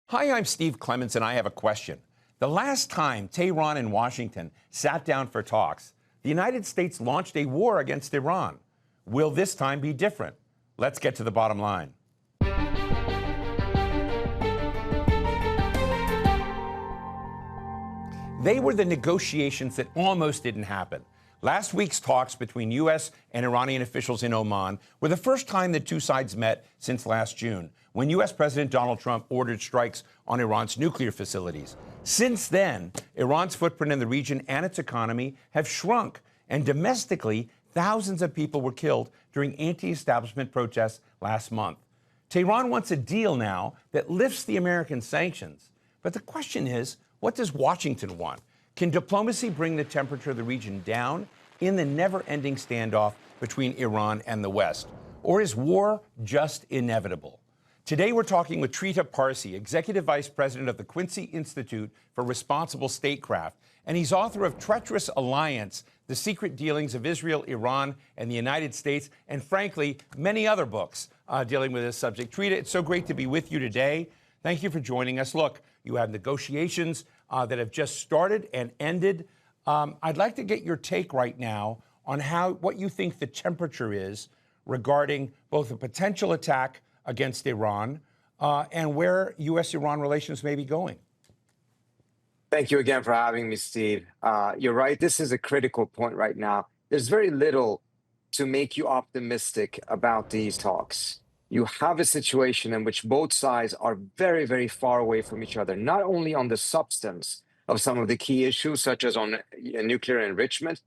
Hi, I'm Steve Clemons, and I have a question. The last time Tehran and Washington sat down for talks, the United States launched a war against Iran. Will this time be different? Let's get to the bottom line. They were the negotiations that almost didn't happen. Last week's talks between U.S. and Iranian officials in Oman were the first time the two sides met since last June, when U.S. President Donald Trump ordered strikes on Iran's nuclear facilities. Since then, Iran's footprint in the region and its economy have shrunk, and domestically, thousands of people were killed during anti-establishment protests last month. Tehran wants a deal now that lifts the American sanctions. But the question is, what does Washington want? Can diplomacy bring the temperature of the region down in the never-ending standoff between Iran and the West? Or is war just inevitable? Today, we're talking with Trita Parsi, Executive Vice President of the Quincy Institute for Responsible Statecraft, and he's author of Treacherous Alliance, The Secret Dealings of Israel, Iran, and the United States, and frankly, many other books dealing with this subject. Trita, it's so great to be with you today. Thank you for joining us. Look, you have negotiations that have just started and ended. I'd like to get your take right now on what you think the temperature is regarding both a potential attack against Iran and where U.S.-Iran relations may be going. Thank you again for having me, Steve. You're right. This is a critical point right now. There's very little to make you optimistic about these talks. You have a situation in which both sides are very, very far away from each other, not only on the substance of some of the key issues, such as on nuclear enrichment,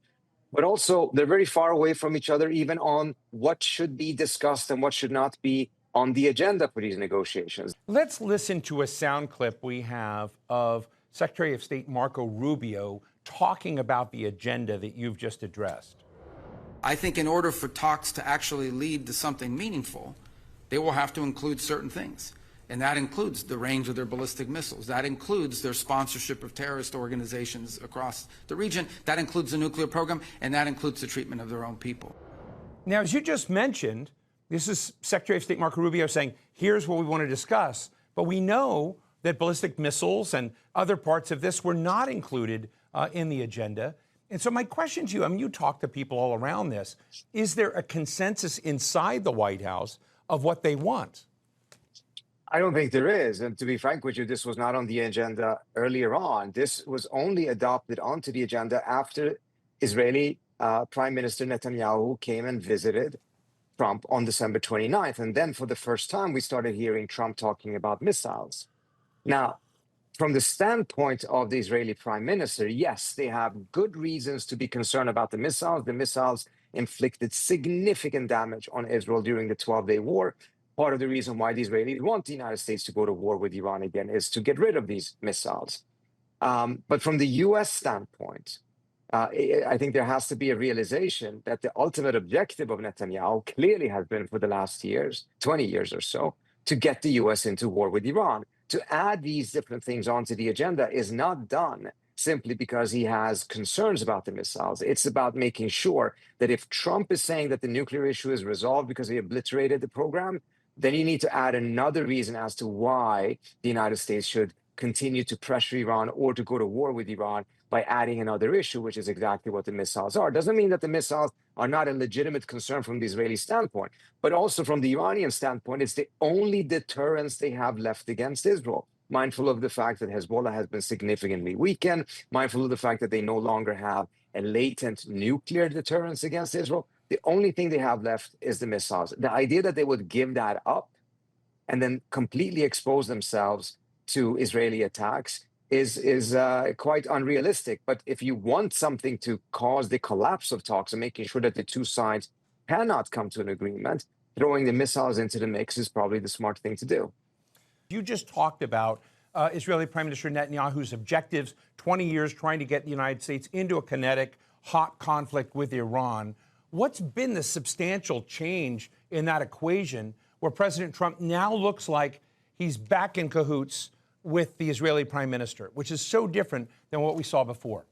but also they're very far away from each other even on what should be discussed and what should not be on the agenda for these negotiations. Let's listen to a sound clip we have of Secretary of State Marco Rubio talking about the agenda that you've just addressed. I think in order for talks to actually lead to something meaningful, they will have to include certain things. And that includes the range of their ballistic missiles. That includes their sponsorship of terrorist organizations across the region. That includes the nuclear program, and that includes the treatment of their own people. Now, as you just mentioned, this is Secretary of State Marco Rubio saying, here's what we want to discuss. But we know that ballistic missiles and other parts of this were not included in the agenda. And so my question to you, I mean, you talk to people all around this, is there a consensus inside the White House of what they want? I don't think there is. And to be frank with you, this was not on the agenda earlier on. This was only adopted onto the agenda after Israeli Prime Minister Netanyahu came and visited Trump on December 29th. And then for the first time, we started hearing Trump talking about missiles. Now, from the standpoint of the Israeli Prime Minister, yes, they have good reasons to be concerned about the missiles. The missiles inflicted significant damage on Israel during the 12-day war. Part of the reason why the Israelis want the United States to go to war with Iran again is to get rid of these missiles. But from the U.S. standpoint, I think there has to be a realization that the ultimate objective of Netanyahu clearly has been for the last 20 years or so, to get the U.S. into war with Iran. To add these different things onto the agenda is not done simply because he has concerns about the missiles. It's about making sure that if Trump is saying that the nuclear issue is resolved because he obliterated the program, then you need to add another reason as to why the United States should continue to pressure Iran or to go to war with Iran by adding another issue, which is exactly what the missiles are. Doesn't mean that the missiles are not a legitimate concern from the Israeli standpoint, but also from the Iranian standpoint, it's the only deterrence they have left against Israel. Mindful of the fact that Hezbollah has been significantly weakened, mindful of the fact that they no longer have a latent nuclear deterrence against Israel. The only thing they have left is the missiles. The idea that they would give that up and then completely expose themselves to Israeli attacks is quite unrealistic. But if you want something to cause the collapse of talks and making sure that the two sides cannot come to an agreement, throwing the missiles into the mix is probably the smart thing to do. You just talked about Israeli Prime Minister Netanyahu's objectives, 20 years trying to get the United States into a kinetic, hot conflict with Iran. What's been the substantial change in that equation where President Trump now looks like he's back in cahoots with the Israeli Prime Minister, which is so different than what we saw before?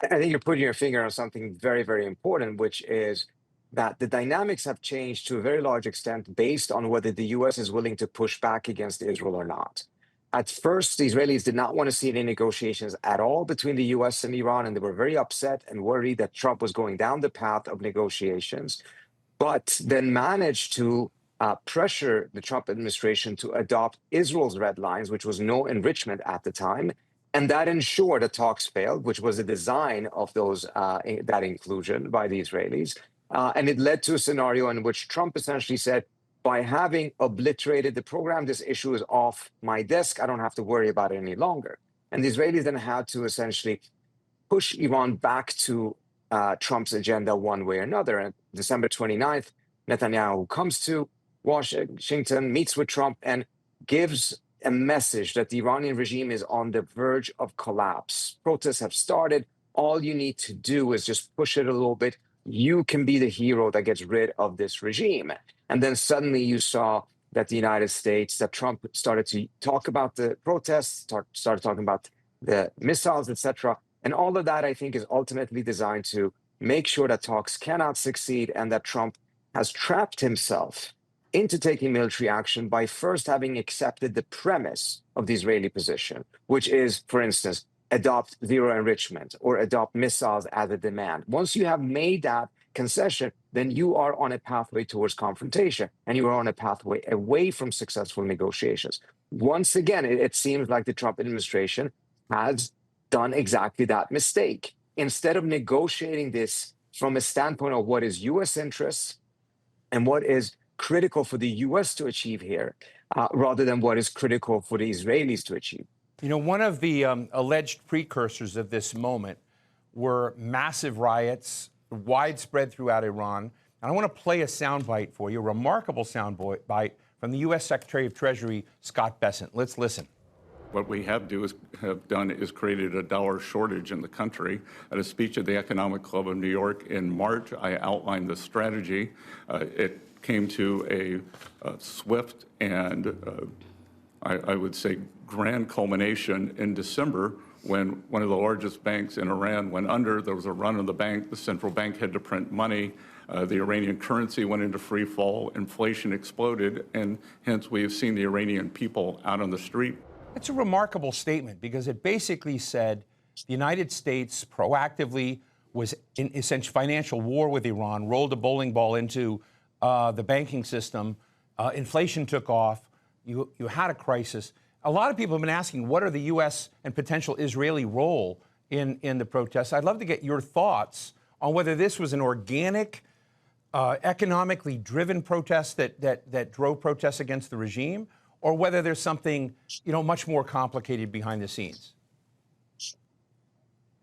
I think you're putting your finger on something very, very important, which is that the dynamics have changed to a very large extent based on whether the U.S. is willing to push back against Israel or not. At first, the Israelis did not want to see any negotiations at all between the US and Iran, and they were very upset and worried that Trump was going down the path of negotiations, but then managed to pressure the Trump administration to adopt Israel's red lines, which was no enrichment at the time. And that ensured that talks failed, which was the design of those that inclusion by the Israelis. And it led to a scenario in which Trump essentially said, by having obliterated the program, this issue is off my desk. I don't have to worry about it any longer. And the Israelis then had to essentially push Iran back to Trump's agenda one way or another. And December 29th, Netanyahu comes to Washington, meets with Trump, and gives a message that the Iranian regime is on the verge of collapse. Protests have started. All you need to do is just push it a little bit. You can be the hero that gets rid of this regime. And then suddenly you saw that the United States, that Trump started to talk about the protests, started talking about the missiles, etc. And all of that, I think, is ultimately designed to make sure that talks cannot succeed and that Trump has trapped himself into taking military action by first having accepted the premise of the Israeli position, which is, for instance, adopt zero enrichment or adopt missiles as a demand. Once you have made that concession, then you are on a pathway towards confrontation and you are on a pathway away from successful negotiations. Once again, it seems like the Trump administration has done exactly that mistake. Instead of negotiating this from a standpoint of what is U.S. interests and what is critical for the U.S. to achieve here, rather than what is critical for the Israelis to achieve. You know, one of the alleged precursors of this moment were massive riots, widespread throughout Iran. And I want to play a soundbite for you, a remarkable soundbite from the U.S. Secretary of Treasury, Scott Bessent. Let's listen. What we have done is created a dollar shortage in the country. At a speech at the Economic Club of New York in March, I outlined the strategy. It came to a swift and I would say grand culmination in December when one of the largest banks in Iran went under. There was a run on the bank. The central bank had to print money. The Iranian currency went into free fall. Inflation exploded, and hence we have seen the Iranian people out on the street. It's a remarkable statement because it basically said the United States proactively was in essential financial war with Iran, rolled a bowling ball into the banking system. Inflation took off. You had a crisis. A lot of people have been asking, what are the U.S. and potential Israeli role in the protests? I'd love to get your thoughts on whether this was an organic, economically driven protest that drove protests against the regime, or whether there's something, much more complicated behind the scenes.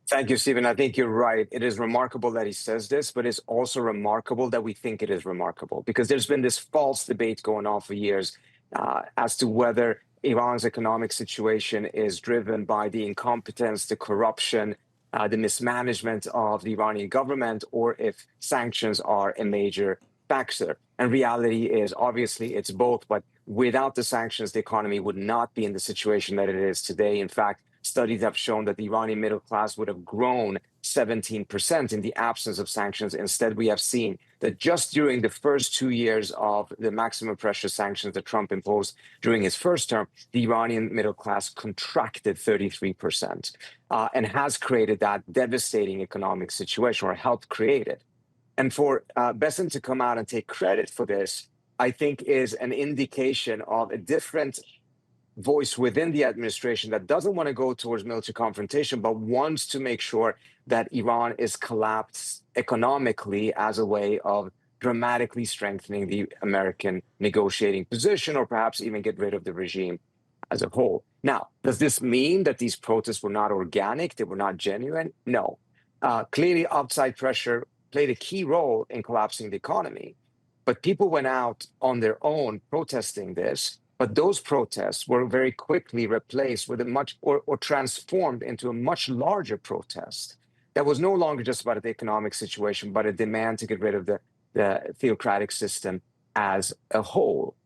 Thank you, Stephen. I think you're right. It is remarkable that he says this, but it's also remarkable that we think it is remarkable because there's been this false debate going on for years as to whether Iran's economic situation is driven by the incompetence, the corruption, the mismanagement of the Iranian government, or if sanctions are a major factor. And reality is, obviously, it's both. But without the sanctions, the economy would not be in the situation that it is today. In fact, studies have shown that the Iranian middle class would have grown 17% in the absence of sanctions. Instead, we have seen that just during the first 2 years of the maximum pressure sanctions that Trump imposed during his first term, the Iranian middle class contracted 33% and has created that devastating economic situation, or helped create it. And for Bessent to come out and take credit for this, I think is an indication of a different voice within the administration that doesn't want to go towards military confrontation, but wants to make sure that Iran is collapsed economically as a way of dramatically strengthening the American negotiating position, or perhaps even get rid of the regime as a whole. Now, does this mean that these protests were not organic, they were not genuine? No. Clearly, outside pressure played a key role in collapsing the economy, but people went out on their own protesting this. But those protests were very quickly replaced with or transformed into a much larger protest that was no longer just about the economic situation, but a demand to get rid of the theocratic system as a whole.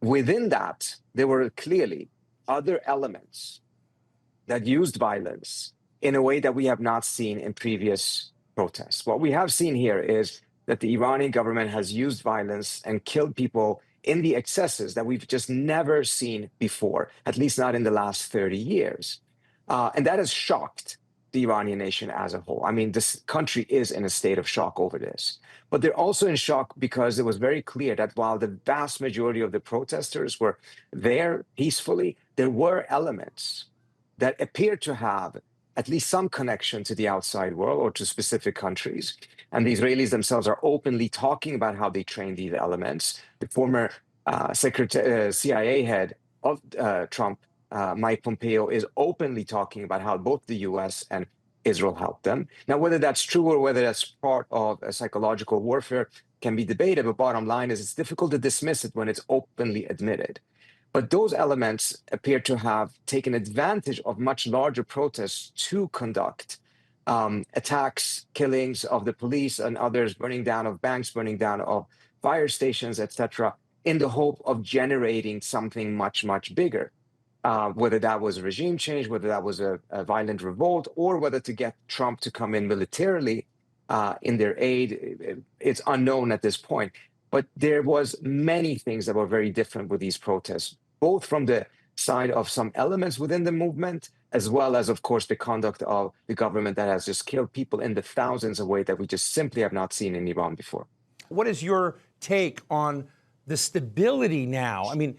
Within that, there were clearly other elements that used violence in a way that we have not seen in previous protests. What we have seen here is that the Iranian government has used violence and killed people in the excesses that we've just never seen before, at least not in the last 30 years. And that has shocked the Iranian nation as a whole. I mean, this country is in a state of shock over this. But they're also in shock because it was very clear that while the vast majority of the protesters were there peacefully, there were elements that appeared to have at least some connection to the outside world or to specific countries. And the Israelis themselves are openly talking about how they train these elements. The former CIA head of Trump, Mike Pompeo, is openly talking about how both the US and Israel helped them. Now, whether that's true or whether that's part of a psychological warfare can be debated, but bottom line is it's difficult to dismiss it when it's openly admitted. But those elements appear to have taken advantage of much larger protests to conduct attacks, killings of the police and others, burning down of banks, burning down of fire stations, etc., in the hope of generating something much, much bigger. Whether that was a regime change, whether that was a violent revolt, or whether to get Trump to come in militarily in their aid, it's unknown at this point. But there was many things that were very different with these protests, both from the side of some elements within the movement, as well as, of course, the conduct of the government that has just killed people in the thousands of ways that we just simply have not seen in Iran before. What is your take on the stability now? I mean,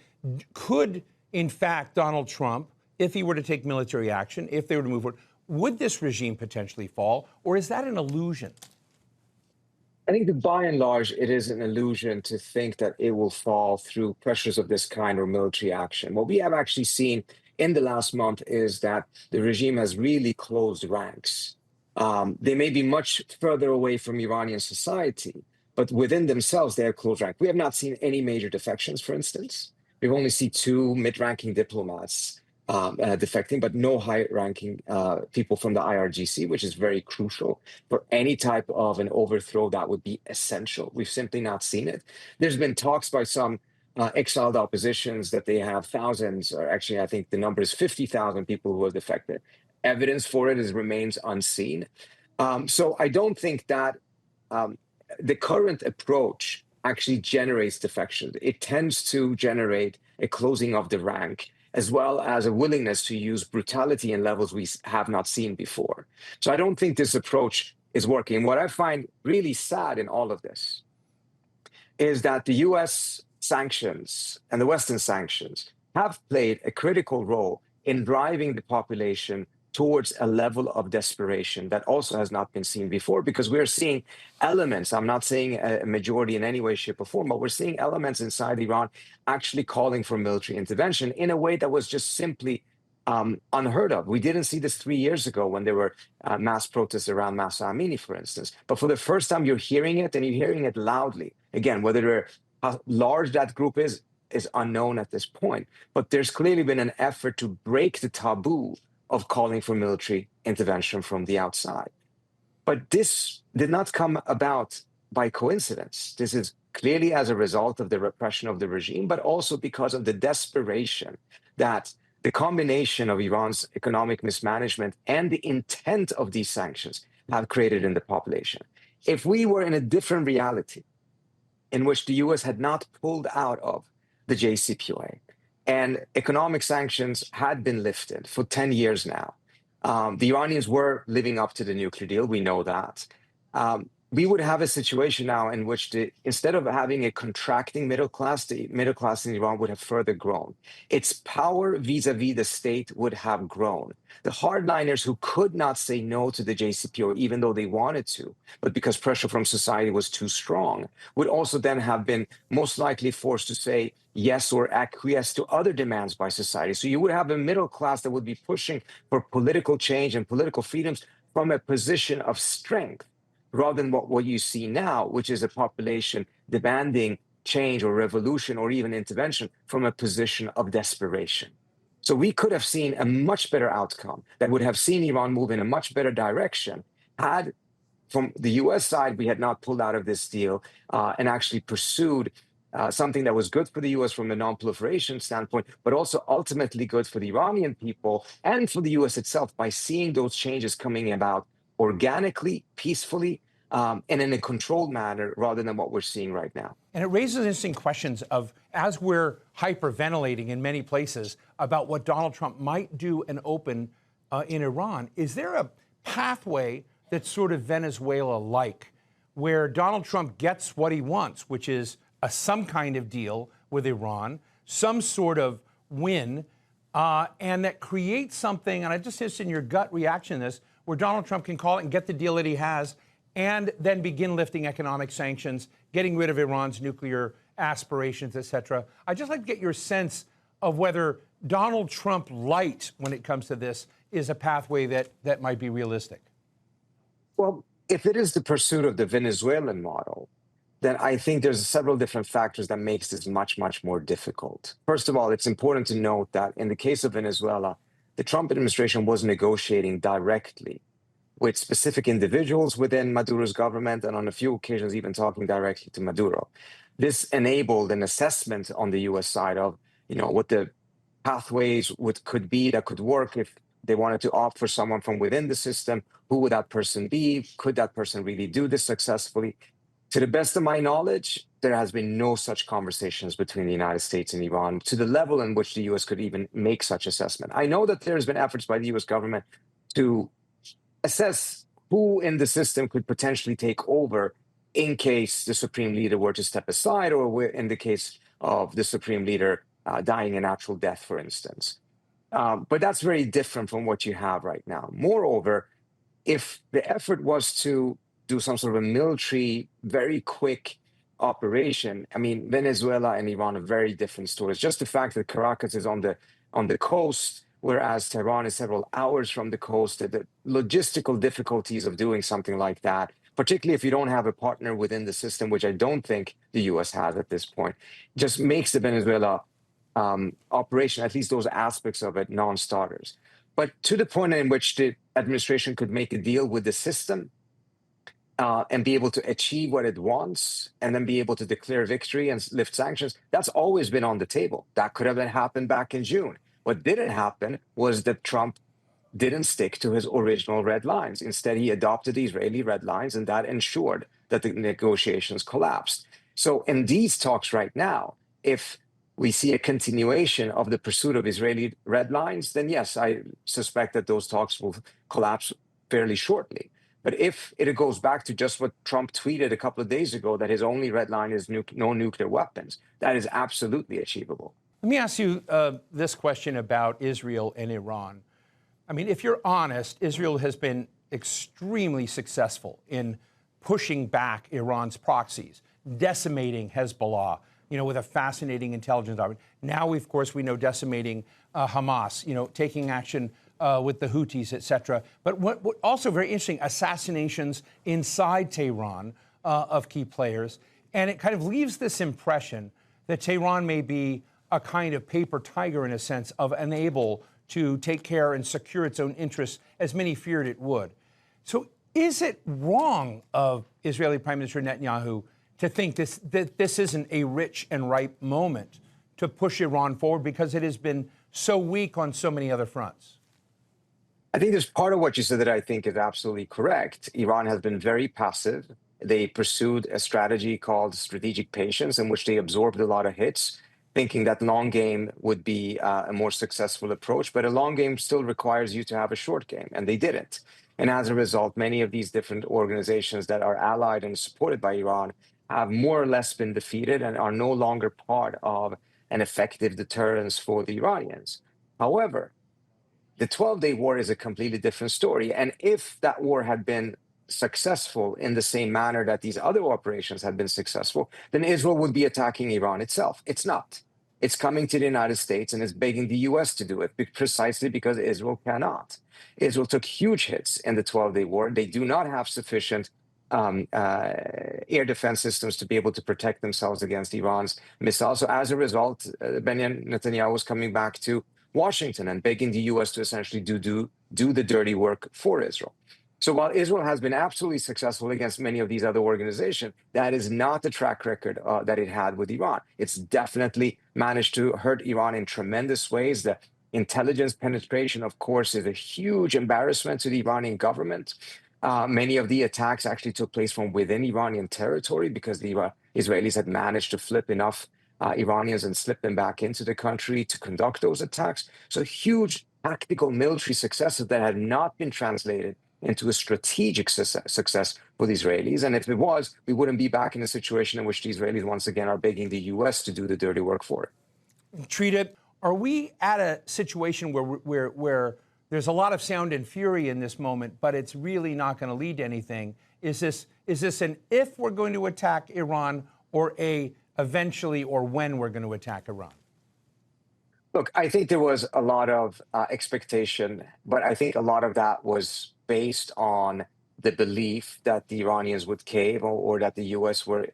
could, in fact, Donald Trump, if he were to take military action, if they were to move forward, would this regime potentially fall, or is that an illusion? I think that by and large, it is an illusion to think that it will fall through pressures of this kind or military action. What we have actually seen in the last month is that the regime has really closed ranks. They may be much further away from Iranian society, but within themselves, they have closed ranks. We have not seen any major defections, for instance. We've only seen 2 mid-ranking diplomats defecting, but no high-ranking people from the IRGC, which is very crucial for any type of an overthrow that would be essential. We've simply not seen it. There's been talks by some exiled oppositions that they have thousands, or actually I think the number is 50,000 people who have defected. Evidence for it remains unseen. So I don't think that the current approach actually generates defections. It tends to generate a closing of the rank, as well as a willingness to use brutality in levels we have not seen before. So I don't think this approach is working. What I find really sad in all of this is that the US sanctions and the Western sanctions have played a critical role in driving the population towards a level of desperation that also has not been seen before, because we're seeing elements, I'm not saying a majority in any way, shape, or form, but we're seeing elements inside Iran actually calling for military intervention in a way that was just simply unheard of. We didn't see this 3 years ago when there were mass protests around Mahsa Amini, for instance. But for the first time, you're hearing it, and you're hearing it loudly. Again, how large that group is unknown at this point. But there's clearly been an effort to break the taboo of calling for military intervention from the outside. But this did not come about by coincidence. This is clearly as a result of the repression of the regime, but also because of the desperation that the combination of Iran's economic mismanagement and the intent of these sanctions have created in the population. If we were in a different reality in which the US had not pulled out of the JCPOA, and economic sanctions had been lifted for 10 years now. The Iranians were living up to the nuclear deal. We know that. We would have a situation now in which instead of having a contracting middle class, the middle class in Iran would have further grown. Its power vis-a-vis the state would have grown. The hardliners who could not say no to the JCPOA, even though they wanted to, but because pressure from society was too strong, would also then have been most likely forced to say yes or acquiesce to other demands by society. So you would have a middle class that would be pushing for political change and political freedoms from a position of strength, rather than what you see now, which is a population demanding change or revolution or even intervention from a position of desperation. So we could have seen a much better outcome that would have seen Iran move in a much better direction had, from the US side, we had not pulled out of this deal and actually pursued something that was good for the US from a non-proliferation standpoint, but also ultimately good for the Iranian people and for the US itself by seeing those changes coming about organically, peacefully, and in a controlled manner rather than what we're seeing right now. And it raises interesting questions of, as we're hyperventilating in many places about what Donald Trump might do and open in Iran, is there a pathway that's sort of Venezuela-like, where Donald Trump gets what he wants, which is some kind of deal with Iran, some sort of win, and that creates something, and I'm just interested in your gut reaction to this, where Donald Trump can call it and get the deal that he has, and then begin lifting economic sanctions, getting rid of Iran's nuclear aspirations, et cetera. I'd just like to get your sense of whether Donald Trump light, when it comes to this, is a pathway that might be realistic. Well, if it is the pursuit of the Venezuelan model, then I think there's several different factors that makes this much, much more difficult. First of all, it's important to note that in the case of Venezuela, the Trump administration was negotiating directly with specific individuals within Maduro's government, and on a few occasions even talking directly to Maduro. This enabled an assessment on the U.S. side of, what the pathways could be that could work if they wanted to opt for someone from within the system. Who would that person be? Could that person really do this successfully? To the best of my knowledge, there has been no such conversations between the United States and Iran to the level in which the U.S. could even make such assessment. I know that there's been efforts by the U.S. government to assess who in the system could potentially take over in case the supreme leader were to step aside, or in the case of the supreme leader dying a natural death, for instance. But that's very different from what you have right now. Moreover, if the effort was to do some sort of a military, very quick operation, I mean, Venezuela and Iran are very different stories. Just the fact that Caracas is on the coast, whereas Tehran is several hours from the coast, the logistical difficulties of doing something like that, particularly if you don't have a partner within the system, which I don't think the U.S. has at this point, just makes the Venezuela operation, at least those aspects of it, non-starters. But to the point in which the administration could make a deal with the system and be able to achieve what it wants, and then be able to declare victory and lift sanctions, that's always been on the table. That could have happened back in June. What didn't happen was that Trump didn't stick to his original red lines. Instead, he adopted the Israeli red lines, and that ensured that the negotiations collapsed. So in these talks right now, if we see a continuation of the pursuit of Israeli red lines, then yes, I suspect that those talks will collapse fairly shortly. But if it goes back to just what Trump tweeted a couple of days ago, that his only red line is no nuclear weapons, that is absolutely achievable. Let me ask you this question about Israel and Iran. I mean, if you're honest, Israel has been extremely successful in pushing back Iran's proxies, decimating Hezbollah, with a fascinating intelligence operation. Now, of course, we know decimating Hamas, taking action with the Houthis, et cetera. But what also very interesting, assassinations inside Tehran of key players. And it kind of leaves this impression that Tehran may be a kind of paper tiger, in a sense, of unable to take care and secure its own interests, as many feared it would. So is it wrong of Israeli Prime Minister Netanyahu to think that this isn't a rich and ripe moment to push Iran forward, because it has been so weak on so many other fronts? I think there's part of what you said that I think is absolutely correct. Iran has been very passive. They pursued a strategy called strategic patience, in which they absorbed a lot of hits, thinking that long game would be a more successful approach. But a long game still requires you to have a short game, and they didn't. And as a result, many of these different organizations that are allied and supported by Iran have more or less been defeated and are no longer part of an effective deterrence for the Iranians. However, the 12-day war is a completely different story. And if that war had been successful in the same manner that these other operations had been successful, then Israel would be attacking Iran itself. It's not. It's coming to the United States and is begging the U.S. to do it, precisely because Israel cannot. Israel took huge hits in the 12-day war. They do not have sufficient air defense systems to be able to protect themselves against Iran's missiles. So as a result, Benjamin Netanyahu was coming back to Washington and begging the U.S. to essentially do the dirty work for Israel. So while Israel has been absolutely successful against many of these other organizations, that is not the track record that it had with Iran. It's definitely managed to hurt Iran in tremendous ways. The intelligence penetration, of course, is a huge embarrassment to the Iranian government. Many of the attacks actually took place from within Iranian territory because the Israelis had managed to flip enough Iranians and slip them back into the country to conduct those attacks. So huge tactical military successes that had not been translated into a strategic success for the Israelis. And if it was, we wouldn't be back in a situation in which the Israelis once again are begging the U.S. to do the dirty work for it. Trita, are we at a situation where there's a lot of sound and fury in this moment, but it's really not going to lead to anything? Is this an if we're going to attack Iran, or a eventually or when we're going to attack Iran? Look, I think there was a lot of expectation, but I think a lot of that was based on the belief that the Iranians would cave, or that the U.S. were,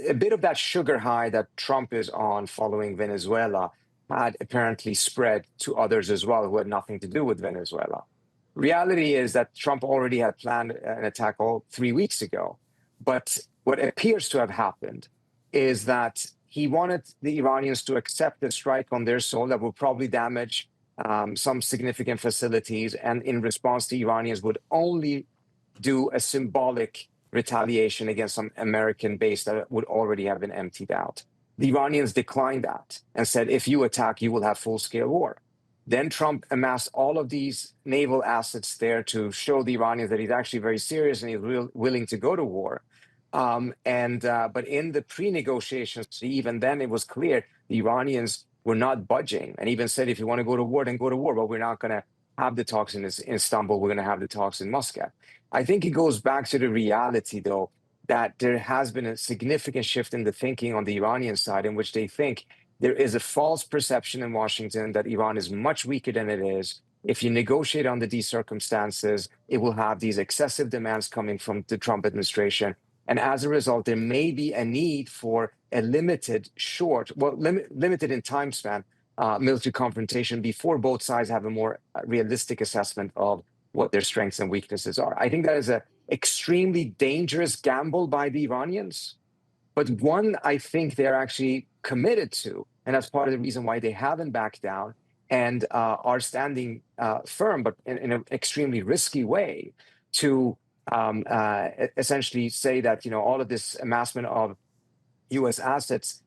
a bit of that sugar high that Trump is on following Venezuela had apparently spread to others as well who had nothing to do with Venezuela. Reality is that Trump already had planned an attack all 3 weeks ago. But what appears to have happened is that he wanted the Iranians to accept a strike on their soil that would probably damage some significant facilities. And in response, the Iranians would only do a symbolic retaliation against some American base that would already have been emptied out. The Iranians declined that and said, if you attack, you will have full-scale war. Then Trump amassed all of these naval assets there to show the Iranians that he's actually very serious and he's willing to go to war. But in the pre-negotiations, even then it was clear the Iranians were not budging, and even said, if you want to go to war, then go to war. But we're not going to have the talks in Istanbul. We're going to have the talks in Muscat. I think it goes back to the reality, though, that there has been a significant shift in the thinking on the Iranian side, in which they think there is a false perception in Washington that Iran is much weaker than it is. If you negotiate under these circumstances, it will have these excessive demands coming from the Trump administration. And as a result, there may be a need for a limited in time span, military confrontation before both sides have a more realistic assessment of what their strengths and weaknesses are. I think that is an extremely dangerous gamble by the Iranians, but one I think they're actually committed to. And that's part of the reason why they haven't backed down and are standing firm, but in an extremely risky way, to essentially say that, all of this amassment of U.S. assets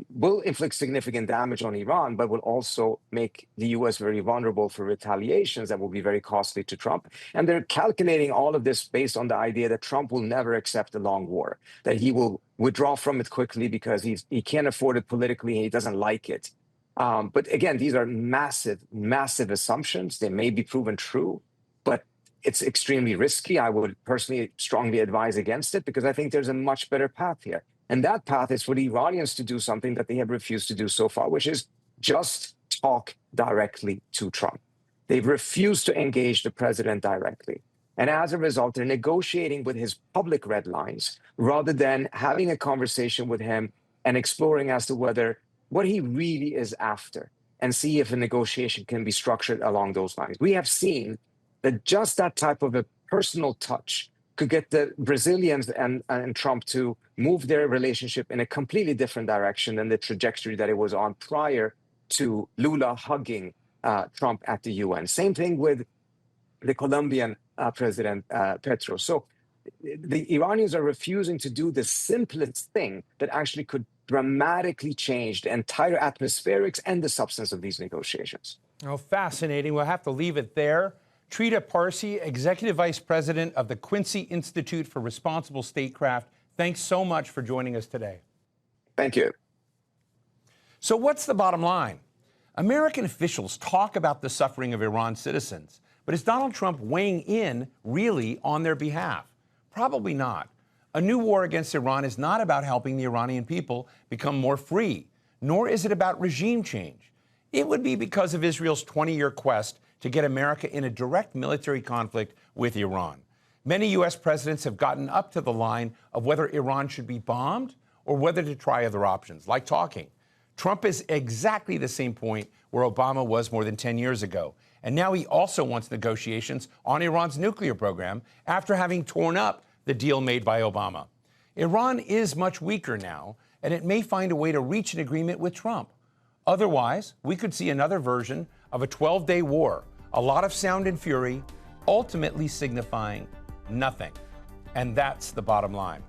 will inflict significant damage on Iran, but will also make the U.S. very vulnerable for retaliations that will be very costly to Trump. And they're calculating all of this based on the idea that Trump will never accept a long war, that he will withdraw from it quickly because he can't afford it politically and he doesn't like it. But again, these are massive, massive assumptions. They may be proven true, but it's extremely risky. I would personally strongly advise against it because I think there's a much better path here. And that path is for the Iranians to do something that they have refused to do so far, which is just talk directly to Trump. They've refused to engage the president directly. And as a result, they're negotiating with his public red lines rather than having a conversation with him and exploring as to what he really is after, and see if a negotiation can be structured along those lines. We have seen that just that type of a personal touch could get the Brazilians and Trump to move their relationship in a completely different direction than the trajectory that it was on prior to Lula hugging Trump at the UN. Same thing with the Colombian President Petro. So the Iranians are refusing to do the simplest thing that actually could dramatically change the entire atmospherics and the substance of these negotiations. Oh, fascinating. We'll have to leave it there. Trita Parsi, Executive Vice President of the Quincy Institute for Responsible Statecraft, thanks so much for joining us today. Thank you. So what's the bottom line? American officials talk about the suffering of Iran's citizens, but is Donald Trump weighing in really on their behalf? Probably not. A new war against Iran is not about helping the Iranian people become more free, nor is it about regime change. It would be because of Israel's 20-year quest to get America in a direct military conflict with Iran. Many U.S. presidents have gotten up to the line of whether Iran should be bombed or whether to try other options, like talking. Trump is exactly the same point where Obama was more than 10 years ago. And now he also wants negotiations on Iran's nuclear program after having torn up the deal made by Obama. Iran is much weaker now, and it may find a way to reach an agreement with Trump. Otherwise, we could see another version of a 12-day war, a lot of sound and fury, ultimately signifying nothing. And that's the bottom line.